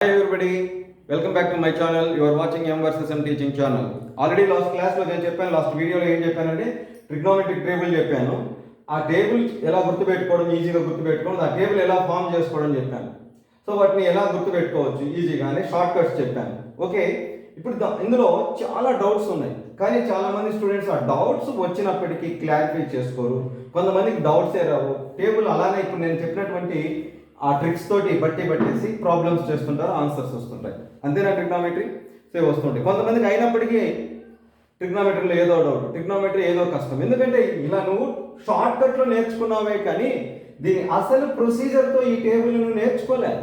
Hi everybody, welcome back to my channel. You are watching M versus M teaching channel. Already last class లో నేను చెప్పాను, last వీడియోలో ఏం చెప్పానంటే trigonometric table చెప్పాను. ఆ టేబుల్ ఎలా గుర్తుపెట్టుకోవడం, ఈజీగా గుర్తుపెట్టుకోవడం, ఆ టేబుల్ ఎలా ఫామ్ చేసుకోవడం చెప్పాను. సో వాటిని ఎలా గుర్తుపెట్టుకోవచ్చు ఈజీగానే షార్ట్ కట్స్ చెప్పాను. ఓకే, ఇప్పుడు ఇందులో చాలా డౌట్స్ ఉన్నాయి, కానీ చాలా మంది స్టూడెంట్స్ ఆ డౌట్స్ వచ్చినప్పటికీ క్లారిఫై చేసుకోరు. కొంతమందికి డౌట్సే రావు. టేబుల్ అలానే ఇప్పుడు నేను చెప్పినటువంటి ఆ ట్రిక్స్ తోటి పట్టేసి ప్రాబ్లమ్స్ చేస్తుంటారు, ఆన్సర్స్ వస్తుంటాయి. అంతేనా? ట్రిగ్నోమెట్రీ సేవ్ వస్తుంటాయి. కొంతమందికి అయినప్పటికీ ట్రిగ్నోమెట్రీలో ఏదో డౌట్, ట్రిగ్నోమెట్రీ ఏదో కష్టం. ఎందుకంటే ఇలా నువ్వు షార్ట్ కట్లో నేర్చుకున్నావే కానీ దీని అసలు ప్రొసీజర్తో ఈ టేబుల్ నువ్వు నేర్చుకోలే.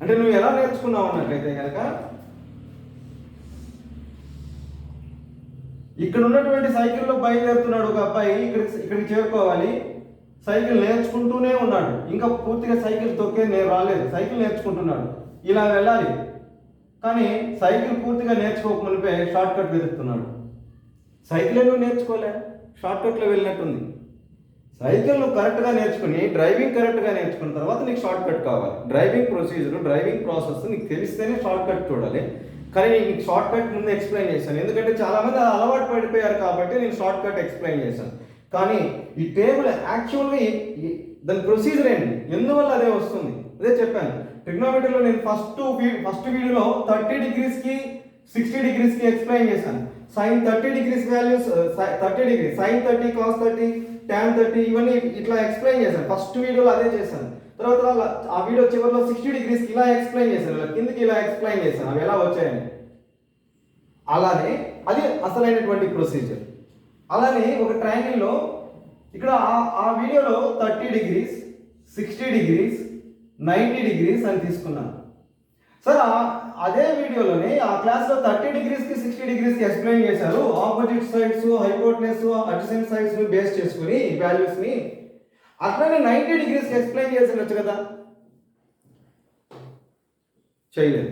అంటే నువ్వు ఎలా నేర్చుకున్నావు అన్నట్లయితే కనుక ఇక్కడ ఉన్నటువంటి సైకిల్లో బయలుదేరుతున్నాడు ఒక అబ్బాయి, ఇక్కడికి చేరుకోవాలి. సైకిల్ నేర్చుకుంటూనే ఉన్నాడు, ఇంకా పూర్తిగా సైకిల్ తొక్కే రాలేదు, సైకిల్ నేర్చుకుంటున్నాడు, ఇలా వెళ్ళాలి. కానీ సైకిల్ పూర్తిగా నేర్చుకోకమునిపే షార్ట్ కట్ వెతుకుతున్నాడు. సైకిల్ నువ్వు నేర్చుకోలే, షార్ట్ కట్లో వెళ్ళినట్టుంది. సైకిల్ నువ్వు కరెక్ట్గా నేర్చుకుని డ్రైవింగ్ కరెక్ట్గా నేర్చుకున్న తర్వాత నీకు షార్ట్ కట్ కావాలి. డ్రైవింగ్ ప్రొసీజర్, డ్రైవింగ్ ప్రాసెస్ నీకు తెలిస్తేనే షార్ట్ కట్ చూడాలి. కానీ నీకు షార్ట్ కట్ ముందు ఎక్స్ప్లెయిన్ చేశాను, ఎందుకంటే చాలామంది అలవాటు పడిపోయారు కాబట్టి నేను షార్ట్ కట్ ఎక్స్ప్లెయిన్ చేశాను. కానీ ఈ టేబుల్ యాక్చువల్గా దాని ప్రొసీజర్ ఏంటి, ఎందువల్ల అదే వస్తుంది అదే చెప్పాను. ట్రిగ్నోమెట్రీలో నేను ఫస్ట్ వీడియోలో 30 డిగ్రీస్కి 60 డిగ్రీస్కి ఎక్స్ప్లెయిన్ చేశాను. Sine 30 degrees values 30 degree, sine 30, cos 30, tan 30 ఇవన్నీ ఇట్లా ఎక్స్ప్లెయిన్ చేశాను. ఫస్ట్ వీడియోలో అదే చేశాను. తర్వాత ఆ వీడియో చివరిలో 60 డిగ్రీస్కి ఇలా ఎక్స్ప్లెయిన్ చేశాను, ఇలా కిందకి ఇలా ఎక్స్ప్లెయిన్ చేశాను, అవి ఎలా వచ్చాయని. అలానే అది అసలైనటువంటి ప్రొసీజర్. అలానే ఒక ట్రయాంగిల్లో ఇక్కడ ఆ వీడియోలో 30 డిగ్రీస్, 60 డిగ్రీస్, 90 డిగ్రీస్ అని తీసుకున్నాను. సార్ అదే వీడియోలోనే ఆ క్లాస్లో 30 డిగ్రీస్కి 60 డిగ్రీస్కి ఎక్స్ప్లెయిన్ చేశారు. ఆపోజిట్ సైడ్స్, హైపోటెనస్, అడ్జసెంట్ సైడ్స్ని బేస్ చేసుకుని వాల్యూస్ని. అట్లనే 90 డిగ్రీస్కి ఎక్స్ప్లెయిన్ చేసినచ్చు కదా, చేయలేదు.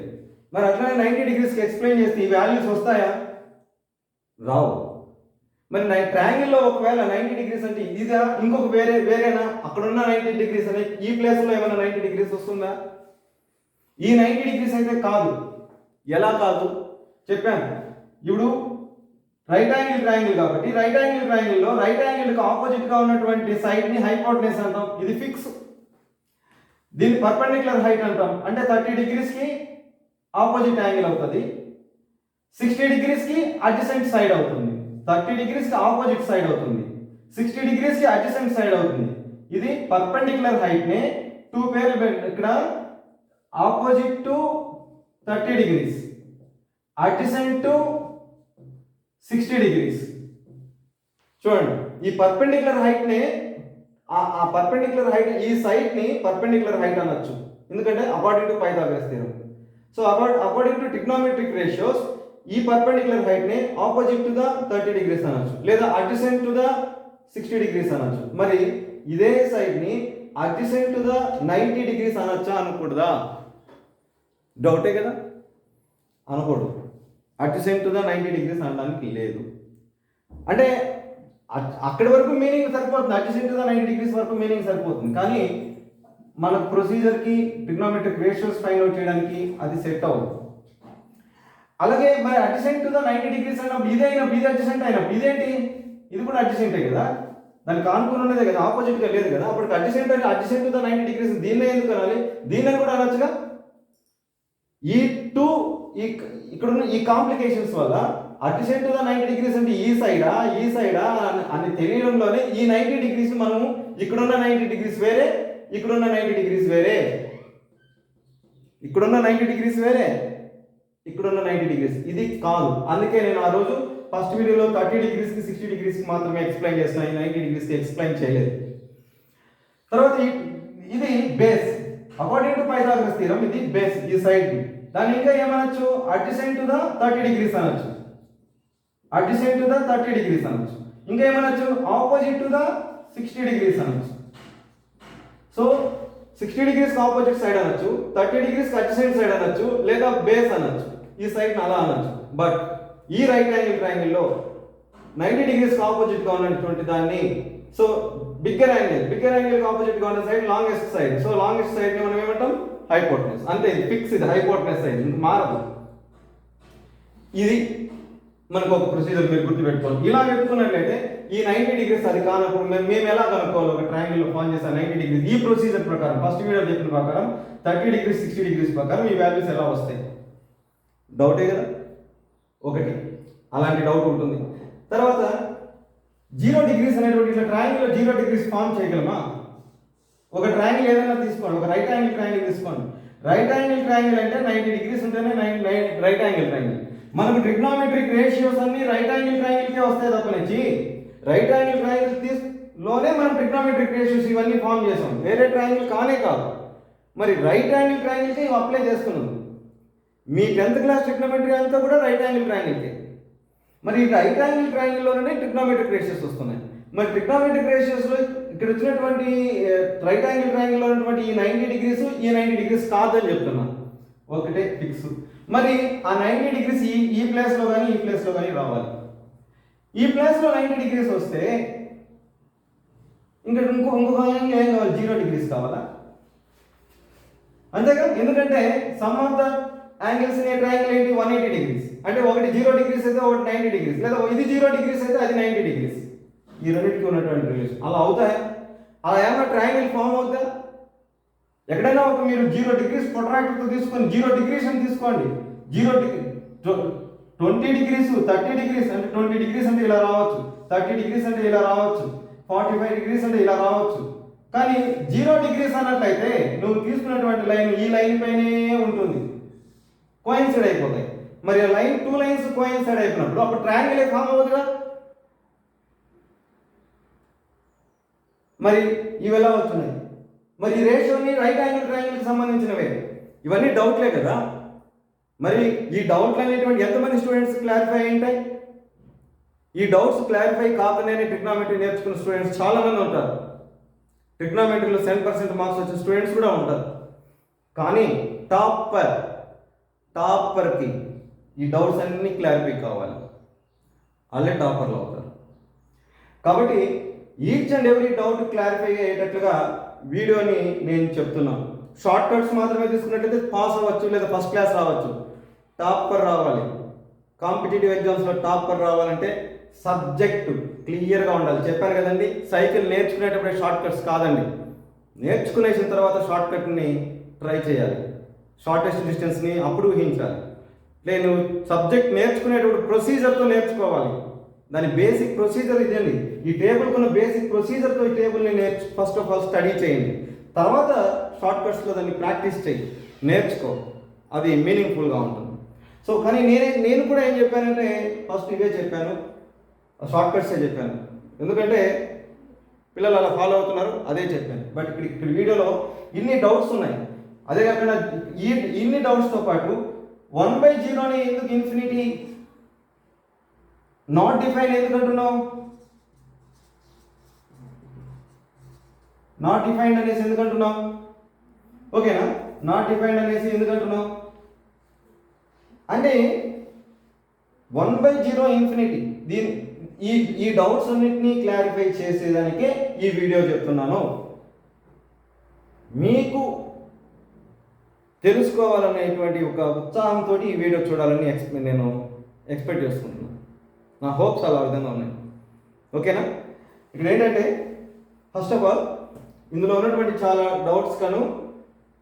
మరి అట్లనే 90 డిగ్రీస్కి ఎక్స్ప్లెయిన్ చేస్తే ఈ వాల్యూస్ వస్తాయా? రావు. మరి ట్రయాంగిల్లో ఒకవేళ 90 డిగ్రీస్ అంటే ఇదిగా ఇంకొక వేరేనా? అక్కడున్న 90 డిగ్రీస్ అనే ఈ ప్లేస్లో ఏమైనా 90 డిగ్రీస్ వస్తుందా? ఈ 90 డిగ్రీస్ అయితే కాదు. ఎలా కాదు చెప్పాను. ఇప్పుడు రైట్ యాంగిల్ ట్రయాంగిల్ కాబట్టి రైట్ యాంగిల్ ట్రయాంగిల్లో రైట్ యాంగిల్కి ఆపోజిట్గా ఉన్నటువంటి సైడ్ని హైపోటెనస్ అంటాం, ఇది ఫిక్స్. దీన్ని పర్పెండిక్యులర్ హైట్ అంటాం, అంటే 30 డిగ్రీస్కి ఆపోజిట్ యాంగిల్ అవుతుంది, 60 డిగ్రీస్కి అడ్జసెంట్ సైడ్ అవుతుంది, 30 డిగ్రీస్కి ఆపోజిట్ సైడ్ అవుతుంది, 60 డిగ్రీస్కి అడ్జసెంట్ సైడ్ అవుతుంది. ఇది పర్పెండిక్యులర్ హైట్ని టూ పేర్లు ఇక్కడ opposite to 30 degrees, adjacent to 60 degrees. చూడండి, ఈ పర్పెండిక్యులర్ హైట్ని ఆ పర్పెండిక్యులర్ హైట్ ఈ సైడ్ని పర్పెండిక్యులర్ హైట్ అనొచ్చు, ఎందుకంటే according to Pythagoras theorem. So according to trigonometric ratios ఈ పర్పెండిక్యులర్ హైట్ ని ఆపోజిట్ టు ద 30 డిగ్రీస్ అనొచ్చు, లేదా అడ్జసెంట్ టు ద 60 డిగ్రీస్ అనొచ్చు. మరి ఇదే సైడ్ ని అడ్జసెంట్ టు ద 90 డిగ్రీస్ అనొచ్చా, అనకూడదా? డౌటే కదా, అనకూడదు. అడ్జసెంట్ టు ద 90 డిగ్రీస్ అనడానికి లేదు. అంటే అక్కడి వరకు మీనింగ్ సరిపోతుంది, అడ్జసెంట్ టు ద 90 డిగ్రీస్ వరకు మీనింగ్ సరిపోతుంది. కానీ మన ప్రొసీజర్కి ట్రిగ్నోమెట్రిక్ రేషియోస్ ఫైండ్ అవుట్ చేయడానికి అది సెట్ అవ్వదు. అలాగే మరి అడ్జసెంట్ టు ద 90 డిగ్రీస్ అన్నప్పుడు ఇది అడ్జసెంట్ అయినప్పుడు ఇదేంటి, ఇది కూడా అడ్జసెంటే కదా, దానికి ఆనుకుని ఉన్నదే కదా, ఆపోజిట్గా లేదు కదా. అప్పుడు అడ్జసెంట్ టు ద 90 డిగ్రీస్ దీన్నే ఎందుకు అనాలి, దీన్ని కూడా అనొచ్చుగా. ఈ టూ ఇక్కడున్న ఈ కాంప్లికేషన్స్ వల్ల అడ్జసెంట్ టు ద 90 డిగ్రీస్ అంటే ఈ సైడా అని తెలియడంలోనే ఈ 90 డిగ్రీస్ మనము ఇక్కడున్న 90 డిగ్రీస్ వేరే, ఇక్కడున్న 90 డిగ్రీస్ వేరే, ఇక్కడున్న 90 డిగ్రీస్ వేరే, ఇక్కడున్న 90 డిగ్రీస్ ఇది కాదు. అందుకే నేను ఆ రోజు ఫస్ట్ వీడియోలో 30 డిగ్రీస్కి 60 డిగ్రీస్కి మాత్రమే ఎక్స్ప్లెయిన్ చేసిన, ఈ 90 డిగ్రీస్కి ఎక్స్ప్లెయిన్ చేయలేదు. తర్వాత ఇది base, according to Pythagoras theorem ఇది బేస్, ఈ సైడ్. దాన్ని ఇంకా ఏమనొచ్చు, అడ్జసెంట్ టు ద 30 డిగ్రీస్ అనొచ్చు, అడ్జసెంట్ టు ద 30 డిగ్రీస్ అనొచ్చు. ఇంకా ఏమనొచ్చు, ఆపోజిట్ టు ద 60 డిగ్రీస్ అనొచ్చు. సో 60 డిగ్రీస్కి ఆపోజిట్ సైడ్ అనొచ్చు, 30 డిగ్రీస్కి అడ్జసెంట్ సైడ్ అనొచ్చు, లేదా బేస్ అనొచ్చు, ఈ సైడ్ అలా అనొచ్చు. బట్ ఈ రైట్ యాంగిల్ ట్రయాంగిల్లో 90 డిగ్రీస్కి ఆపోజిట్గా ఉన్నటువంటి దాన్ని, సో బిగ్గర్ యాంగిల్ ఆపోజిట్గా ఉన్న side longest side. So longest సైడ్ని మనం ఏమంటాం, హైపోటెనస్, అంతే, ఇది ఫిక్స్, ఇది హైపోటెనస్ సైడ్, ఇంక మారదు. ఇది మనకు ఒక ప్రొసీజర్ మీరు గుర్తుపెట్టుకోండి. ఇలా పెట్టుకున్నట్లయితే ఈ 90 డిగ్రీస్ అది కానప్పుడు మేము ఎలా కనుక్కోవాలి? ఒక ట్రయాంగిల్లో ఫార్మ్ చేసిన 90 డిగ్రీస్ ఈ ప్రొసీజర్ ప్రకారం, ఫస్ట్ వీడియో చెప్పిన ప్రకారం 30 డిగ్రీస్ 60 డిగ్రీస్ ప్రకారం ఈ వాల్యూస్ ఎలా వస్తాయి? డౌటే కదా ఒకటి, అలాంటి డౌట్ ఉంటుంది. తర్వాత 0 డిగ్రీస్ అనేటువంటి ఇట్లా ట్రయాంగిల్లో 0 డిగ్రీస్ ఫార్మ్ చేయగలమా? ఒక ట్రయాంగిల్ ఏదైనా తీసుకోండి, ఒక రైట్ యాంగిల్ ట్రయాంగిల్ తీసుకోండి. రైట్ యాంగిల్ ట్రయాంగిల్ అంటే 90 డిగ్రీస్ ఉంటేనే రైట్ యాంగిల్ ట్రయాంగిల్. మనకు ట్రిగ్నోమెట్రిక్ రేషియోస్ అన్ని రైట్ యాంగిల్ ట్రయాంగిల్కే వస్తాయి తప్పనిచ్చి రైట్ యాంగిల్ ట్రయాంగిల్ లోనే మనం ట్రిగ్నోమెట్రిక్ రేషియోస్ ఇవన్నీ ఫామ్ చేసాం, వేరే ట్రయాంగిల్ కానే కాదు. మరి రైట్ యాంగిల్ ట్రయాంగిల్కి ఇవి అప్లై చేస్తున్నాం. మీ 10th క్లాస్ ట్రిగ్నోమెట్రీ అంతా కూడా రైట్ యాంగిల్ ట్రయాంగిల్కే. మరి ఈ రైట్ యాంగిల్ ట్రయాంగిల్లోనే ట్రిగ్నోమెట్రిక్ రేషియోస్ వస్తున్నాయి. మరి ట్రిగ్నోమెట్రిక్ రేషియోస్లో ఇక్కడ వచ్చినటువంటి రైట్ యాంగిల్ ట్రయాంగిల్లో ఉన్నటువంటి ఈ 90 డిగ్రీస్ ఈ 90 డిగ్రీస్ కాదని చెప్తున్నా, ఒకటే ఫిక్స్. మరి ఆ 90 డిగ్రీస్ ఈ ప్లేస్లో కానీ ఈ ప్లేస్లో కానీ రావాలి. ఈ ప్లేస్లో 90 డిగ్రీస్ వస్తే ఇంకా ఇంకొక యాంగిల్ ఏం కావాలి? 0 డిగ్రీస్ కావాలా? అంతేగా, ఎందుకంటే some of the angles in a triangle ఏంటి? 180 డిగ్రీస్. అంటే ఒకటి 0 డిగ్రీస్ అయితే ఒకటి 90 డిగ్రీస్, లేదా ఇది 0 డిగ్రీస్ అయితే అది 90 డిగ్రీస్. ఈ రెండింటికి ఉన్నటువంటి రిలేషన్ అలా అవుతాయా? అలా ఏమన్నా ట్రయాంగిల్ ఫామ్ అవుతా? ఎక్కడైనా ఒక మీరు 0 డిగ్రీస్ ప్రొట్రాక్టర్తో తీసుకొని 0 డిగ్రీస్ అని తీసుకోండి, 0 డిగ్రీ 20 డిగ్రీస్ 30 డిగ్రీస్ అంటే 20 డిగ్రీస్ అంటే ఇలా రావచ్చు, 30 డిగ్రీస్ అంటే ఇలా రావచ్చు, 45 డిగ్రీస్ అంటే ఇలా రావచ్చు. కానీ 0 డిగ్రీస్ అన్నట్లయితే నువ్వు తీసుకున్నటువంటి లైన్ ఈ లైన్ పైనే ఉంటుంది, కోయిన్సైడ్ అయిపోతాయి. మరి ఆ లైన్ 2 లైన్స్ కోయిన్సైడ్ అయిపోయినప్పుడు అప్పుడు ట్రయాంగిల్ ఫామ్ అవ్వదుగా. మరి ఇవి ఎలా వస్తున్నాయి? మరి ఈ రేషియోని రైట్ యాంగిల్ ట్రయాంగిల్కి సంబంధించినవే, ఇవన్నీ డౌట్లే కదా. మరి ఈ డౌట్లు అనేటువంటి ఎంతమంది స్టూడెంట్స్ క్లారిఫై అయ్యింటాయి? ఈ డౌట్స్ క్లారిఫై కాకనే ట్రిగ్నోమెట్రీ నేర్చుకున్న స్టూడెంట్స్ చాలామంది ఉంటారు. ట్రిగ్నోమెట్రీలో 10% మార్క్స్ వచ్చే స్టూడెంట్స్ కూడా ఉంటారు. కానీ టాపర్కి ఈ డౌట్స్ అన్నీ క్లారిఫై కావాలి, వాళ్ళే టాపర్లు అవుతారు. కాబట్టి each and every doubt clarify అయ్యేటట్లుగా వీడియోని నేను చెప్తున్నాను. షార్ట్ కట్స్ మాత్రమే తీసుకున్నట్లయితే పాస్ అవ్వచ్చు, లేదా ఫస్ట్ క్లాస్ రావచ్చు. టాపర్ రావాలి, కాంపిటేటివ్ ఎగ్జామ్స్లో టాపర్ రావాలంటే సబ్జెక్టు క్లియర్గా ఉండాలి. చెప్పాను కదండి, సైకిల్ నేర్చుకునేటప్పుడే షార్ట్ కట్స్ కాదండి, నేర్చుకునేసిన తర్వాత షార్ట్ కట్ని ట్రై చేయాలి, షార్టెస్ట్ డిస్టెన్స్ని అప్పుడు ఊహించాలి. నేను సబ్జెక్ట్ నేర్చుకునేటప్పుడు ప్రొసీజర్తో నేర్చుకోవాలి. దాని బేసిక్ ప్రొసీజర్ ఇదండి. ఈ టేబుల్కి ఉన్న బేసిక్ ప్రొసీజర్తో ఈ టేబుల్ని ఫస్ట్ ఆఫ్ ఆల్ స్టడీ చేయండి. తర్వాత షార్ట్ కట్స్లో దాన్ని ప్రాక్టీస్ చేయి, నేర్చుకో, అది మీనింగ్ఫుల్గా ఉంటుంది. సో కానీ నేను కూడా ఏం చెప్పానంటే ఫస్ట్ ఇవే చెప్పాను, షార్ట్ కట్సే చెప్పాను. ఎందుకంటే పిల్లలు అలా ఫాలో అవుతున్నారు, అదే చెప్పాను. బట్ ఇక్కడ వీడియోలో ఇన్ని డౌట్స్ ఉన్నాయి. అదే కాకుండా ఇన్ని డౌట్స్తో పాటు 1/0ని ఎందుకు ఇన్ఫినిటీ నాట్ డిఫైన్ ఎందుకు అంటున్నావు? నాట్ డిఫైన్డ్ అనేసి ఎందుకు అంటున్నావు? ఓకేనా, నాట్ డిఫైన్డ్ అనేసి ఎందుకు అంటున్నావు అంటే 1/0 ఇన్ఫినిటీ. ఈ డౌట్స్ అన్నిటినీ క్లారిఫై చేసేదానికే ఈ వీడియో చెప్తున్నాను. మీకు తెలుసుకోవాలనేటువంటి ఒక ఉత్సాహంతో ఈ వీడియో చూడాలని నేను ఎక్స్పెక్ట్ చేసుకుంటున్నాను. నా హోప్స్ అలా విధంగా ఉన్నాయి. ఓకేనా, ఇక్కడ ఏంటంటే ఫస్ట్ ఆఫ్ ఆల్ ఇందులో ఉన్నటువంటి చాలా డౌట్స్ కాను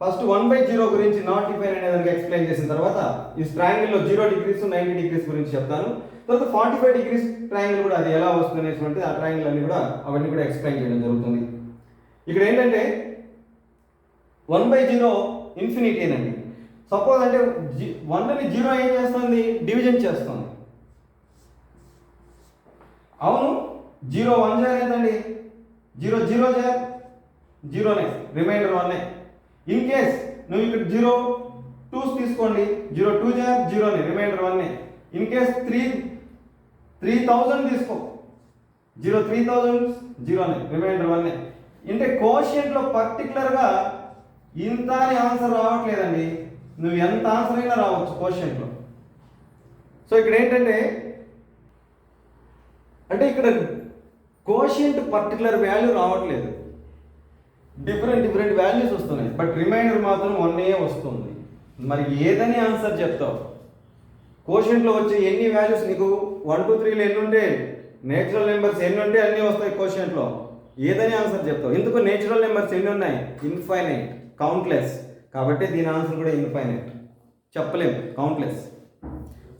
ఫస్ట్ 1/0 గురించి నాట్ డిఫైన్ అనే దానికి ఎక్స్ప్లెయిన్ చేసిన తర్వాత ఈ ట్రయాంగిల్లో 0 డిగ్రీస్ 90 డిగ్రీస్ గురించి చెప్తాను. తర్వాత 45 డిగ్రీస్ ట్రయాంగిల్ కూడా అది ఎలా వస్తుంది అనేటువంటి ఆ ట్రయాంగిల్ అన్ని కూడా అవన్నీ కూడా ఎక్స్ప్లెయిన్ చేయడం జరుగుతుంది. ఇక్కడ ఏంటంటే 1/0 ఇన్ఫినిటీనండి. సపోజ్ అంటే 1ని 0 ఏం చేస్తుంది? డివిజన్ చేస్తుంది. అవును, 0 1 జార్ ఏంటండి? 0 0 జార్ 0నే, రిమైండర్ 1నే. ఇన్ కేస్ నువ్వు ఇక్కడ 0 2s తీసుకోండి, 0 2 జార్ 0నే, రిమైండర్ 1నే. ఇన్ కేస్ 3000 తీసుకో, 0 3000 0నే, రిమైండర్ 1నే. అంటే కోషియంట్లో పర్టికులర్గా ఇంత అని ఆన్సర్ రావట్లేదండి, నువ్వు ఎంత ఆన్సర్ అయినా రావచ్చు కోషియంట్లో. సో ఇక్కడ ఏంటంటే ఇక్కడ కోషియంట్ పర్టికులర్ వాల్యూ రావట్లేదు. డిఫరెంట్ వాల్యూస్ వస్తున్నాయి, బట్ రిమైండర్ మాత్రం 1 వస్తుంది. మరి ఏదని ఆన్సర్ చెప్తావు? కోషెంట్లో వచ్చే ఎన్ని వాల్యూస్ నీకు 1 2 3 ఎన్ని ఉంటే, నేచురల్ నెంబర్స్ ఎన్ని ఉంటే అన్నీ వస్తాయి కోషెంట్లో. ఏదని ఆన్సర్ చెప్తావు? ఎందుకు నేచురల్ నెంబర్స్ ఎన్ని ఉన్నాయి? Infinite, countless. కాబట్టి దీని ఆన్సర్ కూడా ఇన్ఫైనైట్. చెప్పలేం, కౌంట్లెస్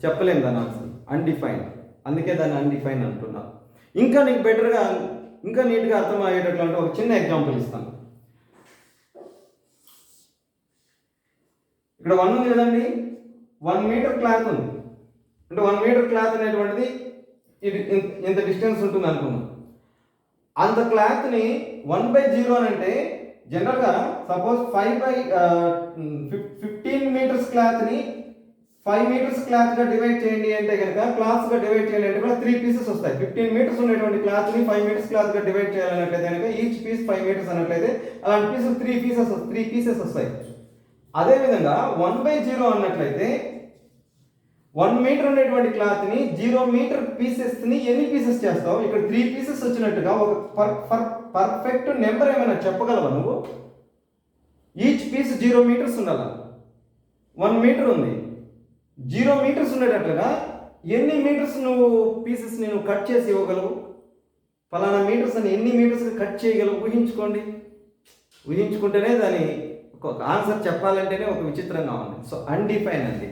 చెప్పలేం దాని ఆన్సర్. అన్డిఫైన్డ్, అందుకే దాన్ని అన్డిఫైన్డ్ అంటున్నా. ఇంకా నీకు బెటర్గా, ఇంకా నీట్గా అర్థమయ్యేటట్లు అంటే ఒక చిన్న ఎగ్జాంపుల్ ఇస్తాను. ఇక్కడ 1 ఉంది కదండి, 1 మీటర్ క్లాత్ ఉంది. అంటే 1 మీటర్ క్లాత్ అనేటువంటిది ఇది ఇంత డిస్టెన్స్ ఉంటుంది అనుకున్నాం. అంత క్లాత్ని 1/0 అని అంటే జనరల్గా సపోజ్ 15 మీటర్స్ క్లాత్ని 5 మీటర్స్ క్లాత్గా డివైడ్ చేయండి అంటే కనుక, క్లాత్స్గా డివైడ్ చేయాలి అంటే కూడా 3 పీసెస్ వస్తాయి. 15 మీటర్స్ ఉన్నటువంటి క్లాత్ని 5 మీటర్స్ క్లాత్గా డివైడ్ చేయాలన్నట్లయితే కనుక ఈచ్ పీస్ 5 మీటర్స్ అన్నట్లయితే అలాంటి పీసెస్ 3 పీసెస్ వస్తాయి. అదేవిధంగా 1/0 అన్నట్లయితే 1 మీటర్ ఉండేటువంటి క్లాత్ని 0 మీటర్ పీసెస్ని ఎన్ని పీసెస్ చేస్తావు? ఇక్కడ 3 పీసెస్ వచ్చినట్టుగా ఒక పర్ఫెక్ట్ నెంబర్ ఏమైనా చెప్పగలవా నువ్వు? ఈచ్ పీస్ 0 మీటర్స్ ఉండాలి. 1 మీటర్ ఉంది, 0 మీటర్స్ ఉండేటట్లుగా ఎన్ని మీటర్స్ నువ్వు పీసెస్ నువ్వు కట్ చేసి ఇవ్వగలవు? ఫలానా మీటర్స్ అని ఎన్ని మీటర్స్ కట్ చేయగలవు? ఊహించుకుంటేనే దాని ఒక ఆన్సర్ చెప్పాలంటేనే ఒక విచిత్రంగా ఉంది. సో అన్డిఫైన్ అండి.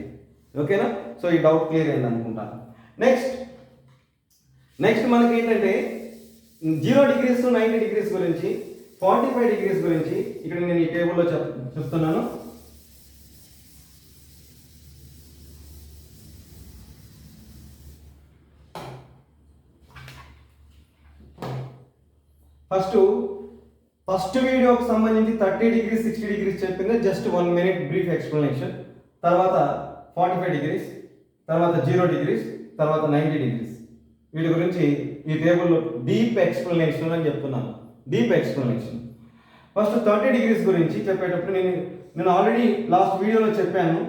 ఓకేనా? సో ఈ డౌట్ క్లియర్ అయింది అనుకుంటాను. నెక్స్ట్ మనకి ఏంటంటే 0 డిగ్రీస్ 90 డిగ్రీస్ గురించి, 45 డిగ్రీస్ గురించి ఇక్కడ నేను ఈ టేబుల్లో చెప్తున్నాను. ఫస్ట్ వీడియోకి సంబంధించి 30 డిగ్రీస్ 60 డిగ్రీస్ చెప్పింది జస్ట్ 1 మినిట్ బ్రీఫ్ ఎక్స్ప్లెనేషన్. తర్వాత 45 డిగ్రీస్, తర్వాత 0 డిగ్రీస్, తర్వాత 90 డిగ్రీస్. వీటి గురించి ఈ టేబుల్లో డీప్ ఎక్స్ప్లెనేషన్ అని చెప్తున్నాను. Deep explanation. ఫస్ట్ 30 డిగ్రీస్ గురించి చెప్పేటప్పుడు నేను ఆల్రెడీ లాస్ట్ వీడియోలో చెప్పాను.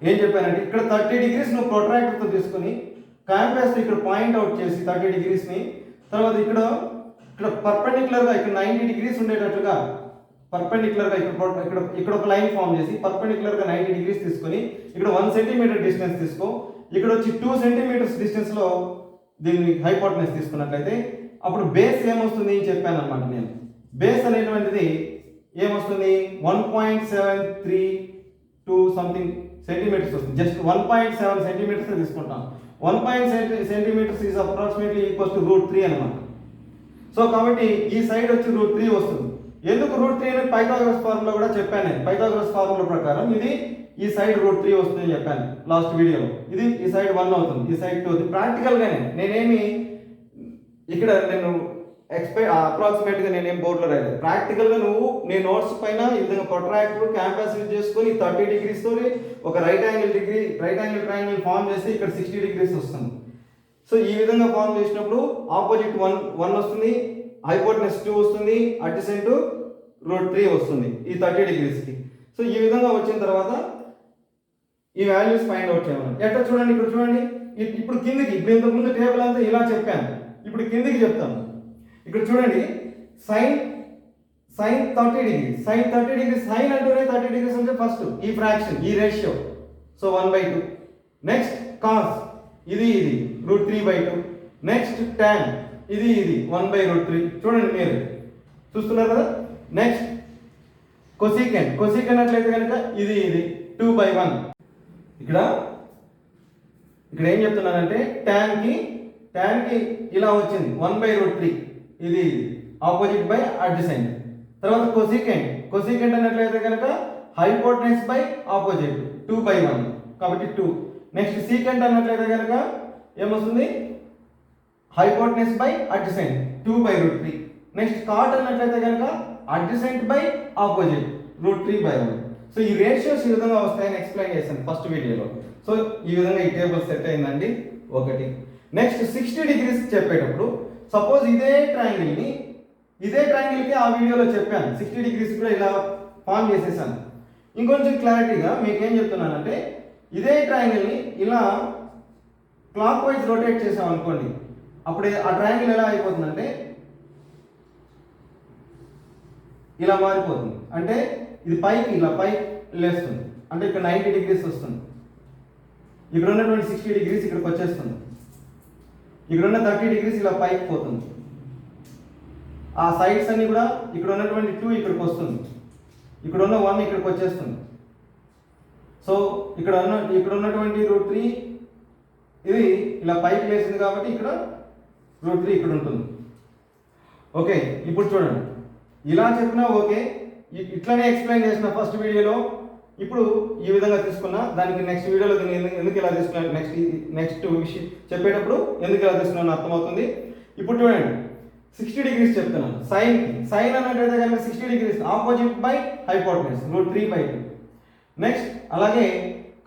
ఏం చెప్పానంటే ఇక్కడ 30 డిగ్రీస్ నువ్వు ప్రొట్రాక్టర్తో తీసుకొని క్యాంపస్ ఇక్కడ పాయింట్ అవుట్ చేసి 30 డిగ్రీస్ని, తర్వాత ఇక్కడ పర్పెండిక్యులర్గా ఇక్కడ 90 డిగ్రీస్ ఉండేటట్లుగా పర్పెండిక్యులర్గా ఇక్కడ ఒక లైన్ ఫామ్ చేసి పర్పెండిక్యులర్గా 90 డిగ్రీస్ తీసుకొని ఇక్కడ 1 సెంటీమీటర్ డిస్టెన్స్ తీసుకో. ఇక్కడ వచ్చి 2 సెంటీమీటర్స్ డిస్టెన్స్లో దీన్ని హైపోటెనస్ తీసుకున్నట్లయితే అప్పుడు బేస్ ఏమొస్తుంది చెప్పాను అనమాట నేను. బేస్ అనేటువంటిది ఏమొస్తుంది? 1.732 సంథింగ్ సెంటీమీటర్స్ వస్తుంది. జస్ట్ 1.7 సెంటీమీటర్స్ తీసుకుంటాం. 1.7 centimetres is approximately equals to √3 అనమాట. సో కాబట్టి ఈ సైడ్ వచ్చి √3 వస్తుంది. ఎందుకు √3 అని పైథాగరస్ ఫార్ములా కూడా చెప్పాను. పైథాగరస్ ఫార్ములా ప్రకారం ఇది ఈ సైడ్ √3 వస్తుందని చెప్పాను లాస్ట్ వీడియోలో. ఇది ఈ సైడ్ 1 అవుతుంది, ఈ సైడ్ 2 అవుతుంది. ప్రాక్టికల్గానే నేనేమి ఇక్కడ నేను అప్రాక్సిమేట్గా నేనేం బోర్డులో రాయలేదు. ప్రాక్టికల్గా నువ్వు నీ నోట్స్ పైన ఈ విధంగా ప్రొట్రాక్టర్ క్యాంపస్ యూజ్ చేసుకొని 30 డిగ్రీస్తో ఒక రైట్ యాంగిల్ ట్రయాంగిల్ ఫామ్ చేసి ఇక్కడ 60 డిగ్రీస్ వస్తుంది. సో ఈ విధంగా ఫామ్ చేసినప్పుడు ఆపోజిట్ 1 వస్తుంది, హైపోటెనస్ 2 వస్తుంది, అడ్జసెంట్ √3 వస్తుంది ఈ 30 డిగ్రీస్కి. సో ఈ విధంగా వచ్చిన తర్వాత ఈ వాల్యూస్ ఫైండ్ అవుట్ చేయమని ఎట్లా చూడండి. ఇక్కడ చూడండి, ఇప్పుడు కిందికి, ఇప్పుడు ఇంతకుముందు టేబుల్ అంతా ఇలా చెప్పాను, ఇప్పుడు కిందికి చెప్తాను. ఇక్కడ చూడండి, sine 30 degrees, sine 30 degrees, sine అంటూనే 30 డిగ్రీస్ అంటే ఫస్ట్ ఈ ఫ్రాక్షన్, ఈ రేషియో, సో 1/2. నెక్స్ట్ కాస్, ఇది √3/2. నెక్స్ట్ టాన్, ఇది 1/√3. చూడండి మీరు చూస్తున్నారు కదా. నెక్స్ట్ కొసీకెంట్ అట్లయితే కనుక ఇది 2/1. ఇక్కడ ఏం చెప్తున్నానంటే ట్యాన్కి ఇలా వచ్చింది 1/√3, ఇది ఆపోజిట్ బై అడ్జసెంట్. తర్వాత కొసీకెంట్ అన్నట్లయితే కనుక హైపోటెనస్ బై ఆపోజిట్ 2/1 కాబట్టి 2. నెక్స్ట్ సీకెంట్ అన్నట్లయితే కనుక ఏమొస్తుంది? Hypotenuse by adjacent 2/√3. Next cot అన్నట్లయితే కనుక అడ్జసెంట్ బై ఆపోజిట్ √3/1. సో ఈ రేషియోస్ ఈ విధంగా వస్తాయని ఎక్స్ప్లెయిన్ చేశాను ఫస్ట్ వీడియోలో. సో ఈ విధంగా ఈ టేబుల్ సెట్ అయిందండి ఒకటి. నెక్స్ట్ 60 డిగ్రీస్ చెప్పేటప్పుడు సపోజ్ ఇదే ట్రయాంగిల్కి ఆ వీడియోలో చెప్పాను 60 డిగ్రీస్ కూడా ఇలా ఫామ్ చేసేసాను. ఇంకొంచెం క్లారిటీగా మీకు ఏం చెప్తున్నానంటే ఇదే ట్రయాంగిల్ని ఇలా క్లాక్ వైజ్ రొటేట్ చేసాం అనుకోండి, అప్పుడు ఆ ట్రయాంగిల్ ఎలా అయిపోతుందంటే ఇలా మారిపోతుంది. అంటే ఇది పైకి ఇలా పైకి లేస్తుంది, అంటే ఇక్కడ 90 డిగ్రీస్ వస్తుంది. ఇక్కడ ఉన్నటువంటి 60 డిగ్రీస్ ఇక్కడికి వచ్చేస్తుంది. ఇక్కడ ఉన్న 30 డిగ్రీస్ ఇలా పైకి పోతుంది. ఆ సైడ్స్ అన్ని కూడా ఇక్కడ ఉన్నటువంటి 2 ఇక్కడికి వస్తుంది, ఇక్కడ ఉన్న 1 ఇక్కడికి వచ్చేస్తుంది. సో ఇక్కడ ఉన్నటువంటి √3 ఇది ఇలా పైకి లేచింది కాబట్టి ఇక్కడ √3 ఇక్కడ ఉంటుంది. ఓకే, ఇప్పుడు చూడండి, ఇలా చెప్పినా ఓకే, ఇట్లానే ఎక్స్ప్లెయిన్ చేసిన ఫస్ట్ వీడియోలో. ఇప్పుడు ఈ విధంగా తీసుకున్నా, దానికి నెక్స్ట్ వీడియోలో దీన్ని ఎందుకు ఇలా తీసుకున్నాను, నెక్స్ట్ విషయం చెప్పేటప్పుడు ఎందుకు ఇలా తీసుకున్నాను అర్థమవుతుంది. ఇప్పుడు చూడండి, 60 డిగ్రీస్ చెప్తున్నాను. సైన్ అన్నట్టయితే కనుక 60 degrees opposite by hypotenuse √3/2. Next అలాగే